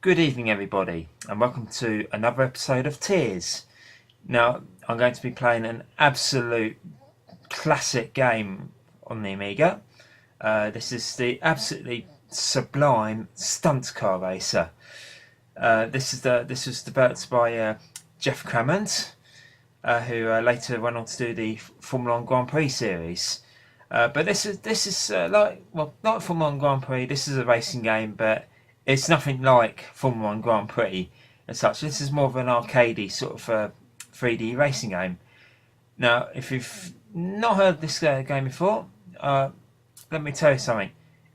Good evening everybody, and welcome to another episode of T.E.A.R.S. Now, I'm going to be playing an absolute classic game on the Amiga. This is the absolutely sublime Stunt car racer. This was developed by Jeff Crammond, who later went on to do the Formula 1 Grand Prix series. But this is like, well, not Formula 1 Grand Prix. This is a racing game, but it's nothing like Formula 1 Grand Prix as such. This is more of an arcadey sort of 3D racing game. Now, if you've not heard this game before, let me tell you something.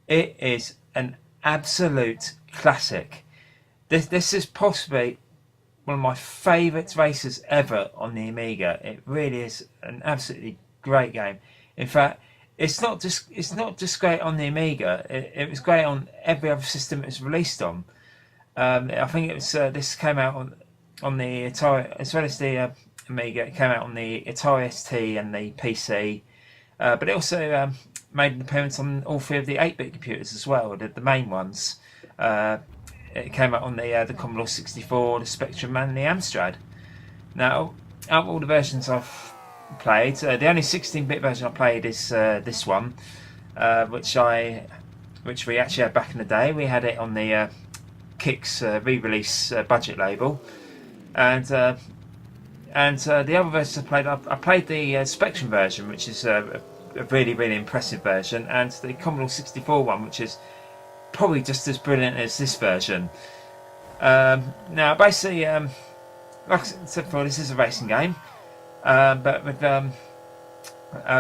It is an absolute classic. This is possibly one of my favourite races ever on the Amiga. It really is an absolutely great game. In fact, it's not just great on the Amiga. It was great on every other system it was released on. I think it was this came out on the Atari as well as the Amiga. It came out on the Atari ST and the PC, but it also made an appearance on all three of the 8-bit computers as well, the main ones. It came out on the Commodore 64, the Spectrum, and the Amstrad. Now, out of all the versions I've played, the only 16-bit version I played is this one, which we actually had back in the day. We had it on the Kicks re-release budget label, and the other versions I played the Spectrum version, which is a really impressive version, and the Commodore 64 one, which is probably just as brilliant as this version. Now, basically, like I said before, this is a racing game. But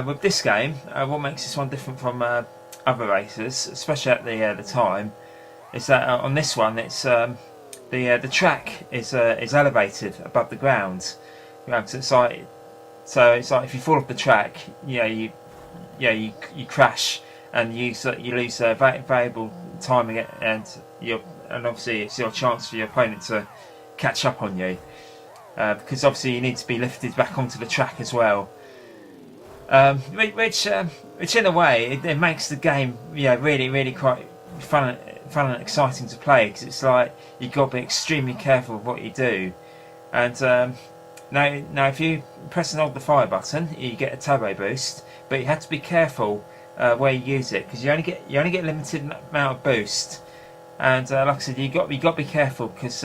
with this game, what makes this one different from other races, especially at the time, is that on this one, it's the track is elevated above the ground. So it's like if you fall off the track, you crash and you lose valuable time, and obviously it's your chance for your opponent to catch up on you. Because obviously you need to be lifted back onto the track as well, which in a way it makes the game really quite fun and exciting to play, because it's like you've got to be extremely careful of what you do. And now if you press and hold the fire button, you get a turbo boost, but you have to be careful where you use it, because you only get a limited amount of boost. And like I said, you got to be careful, because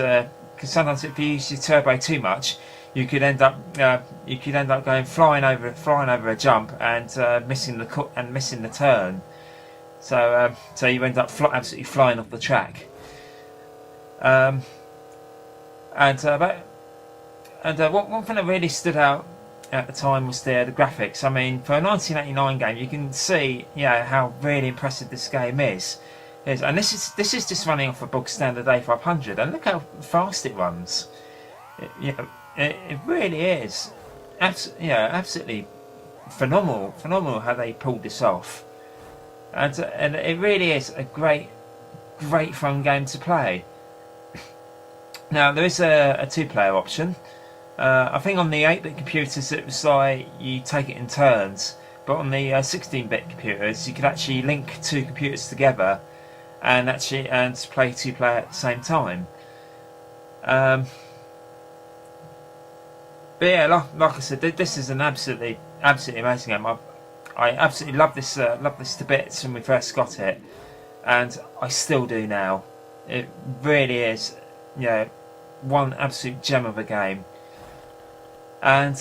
sometimes if you use your turbo too much, you could end up going flying over a jump and missing the turn. So you end up absolutely flying off the track. And one thing that really stood out at the time was the graphics. I mean, for a 1989 game, you can see how really impressive this game is. And this is just running off a bog standard A500, and look how fast it runs. It really is absolutely phenomenal how they pulled this off, and it really is a great fun game to play. Now, there is a 2-player option. I think on the 8-bit computers it was like you take it in turns, but on the 16-bit computers you could actually link 2 computers together and play 2-player at the same time. But yeah, like I said, this is an absolutely amazing game. I absolutely love this to bits when we first got it, and I still do now. It really is, one absolute gem of a game. And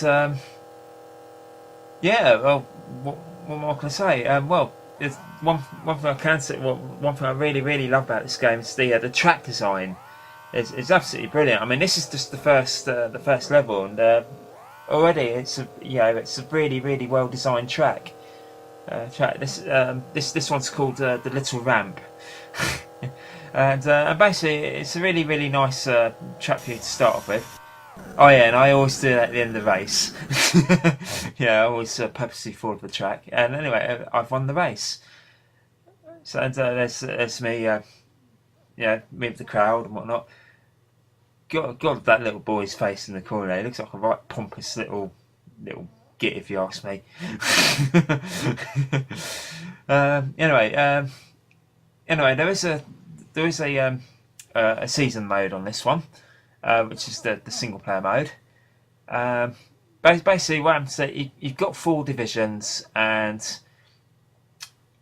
yeah, well, what more can I say? Well, there's one thing I can say. One thing I really love about this game is the track design. It's absolutely brilliant. I mean, this is just the first level, and already it's a really well designed track. This one's called the Little Ramp, and basically it's a really nice track for you to start off with. Oh yeah, and I always do that at the end of the race. Yeah, I always purposely fall off the track. And anyway, I've won the race. So and, there's me, me with the crowd and whatnot. God, that little boy's face in the corner. He looks like a right pompous little git, if you ask me. Anyway, there is a season mode on this one, which is the single player mode. Basically, what happens is you've got 4 divisions, and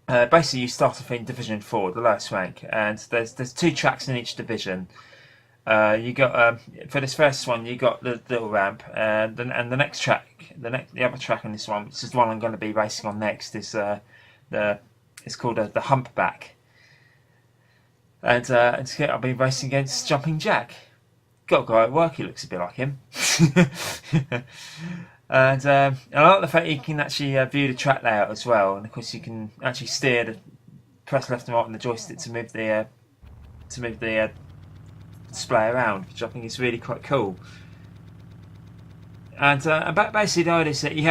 basically you start off in Division 4, the lowest rank, and there's 2 tracks in each division. You got for this first one, you got the little ramp, and the next track, the other track on this one, which is the one I'm going to be racing on next, is it's called the Humpback, and I'll be racing against Jumping Jack. Got a guy at work, he looks a bit like him. And I like the fact you can actually view the track layout as well, and of course you can actually press left and right on the joystick to move the display around, which I think is really quite cool. And basically the idea is that you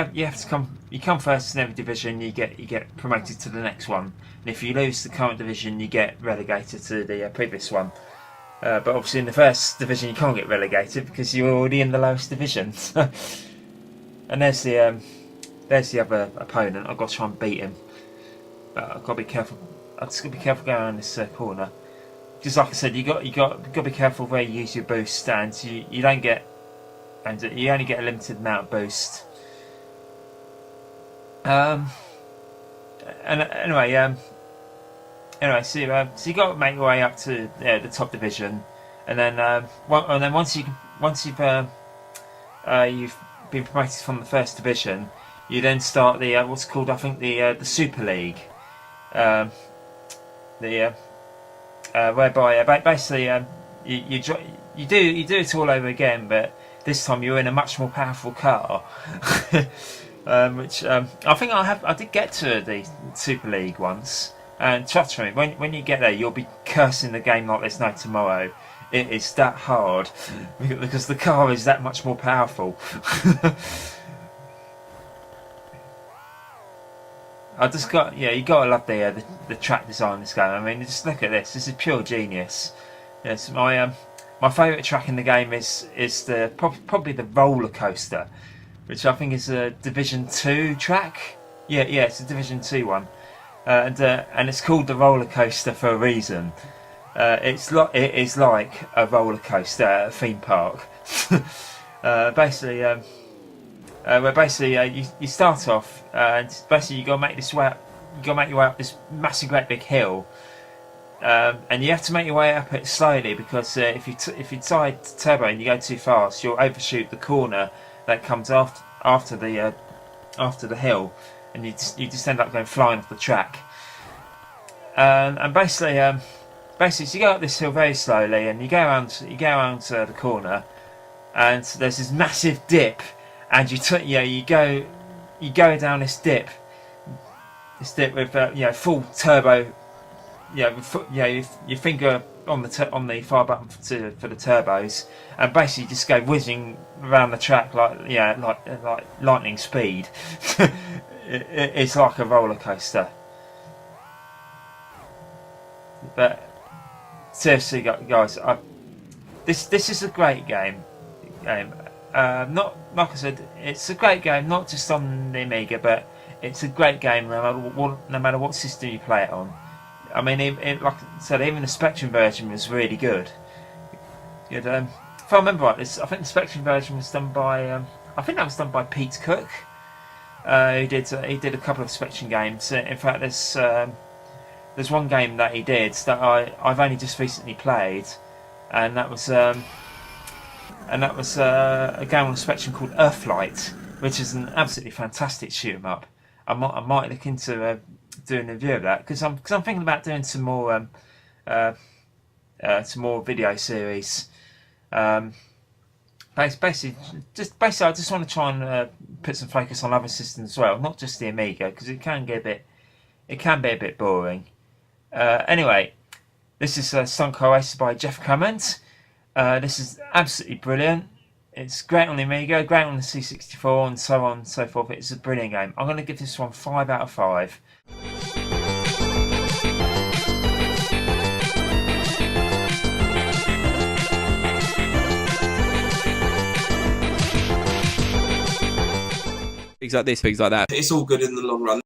come first in every division, you get promoted to the next one, and if you lose the current division, you get relegated to the previous one. But obviously in the first division you can't get relegated because you're already in the lowest division. And there's the other opponent. I've got to try and beat him, but I've got to be careful. I've just got to be careful going around this corner. Just like I said, you got to be careful where you use your boost, and you only get a limited amount of boost. So you got to make your way up to the top division, and then once you've been promoted from the first division, you then start the what's called, I think, the Super League, whereby basically you do it all over again, but this time you're in a much more powerful car. Which I think I did get to the Super League once, and trust me, when you get there, you'll be cursing the game like there's no tomorrow. It is that hard because the car is that much more powerful. You gotta love the track design in this game. I mean, just look at this. This is pure genius. Yes, my favourite track in the game is probably the roller coaster, which I think is a Division 2 track. Yeah, it's a Division 2 one, and it's called the roller coaster for a reason. It is like a roller coaster at a theme park. You start off, and basically you got to make your way up this massive, great big hill, and you have to make your way up it slowly because if you decide to turbo and you go too fast, you'll overshoot the corner that comes after the hill, and you just end up going flying off the track. And basically, so you go up this hill very slowly, and you go around the corner, and there's this massive dip, and you go down this dip with full turbo. Your finger on the fire button for the turbos, and basically just go whizzing around the track like lightning speed. It's like a roller coaster. But seriously, guys, this is a great game. Not like I said, it's a great game, not just on the Amiga, but it's a great game no matter what system you play it on. I mean, like I said, even the Spectrum version was really good. If I remember right, I think the Spectrum version was done by Pete Cook. He did a couple of Spectrum games. In fact, there's one game that he did that I've only just recently played, and that was and that was a game on the Spectrum called Earthlight, which is an absolutely fantastic shoot 'em up. I might look into doing a review of that because I'm thinking about doing some more video series. Basically, I just want to try and put some focus on other systems as well, not just the Amiga, because it can be a bit boring. Anyway, this is Stunt by Jeff Clement. This is absolutely brilliant. It's great on the Amiga, great on the C64, and so on and so forth. It's a brilliant game. I'm going to give this one 5 out of 5. Things like this, things like that. It's all good in the long run.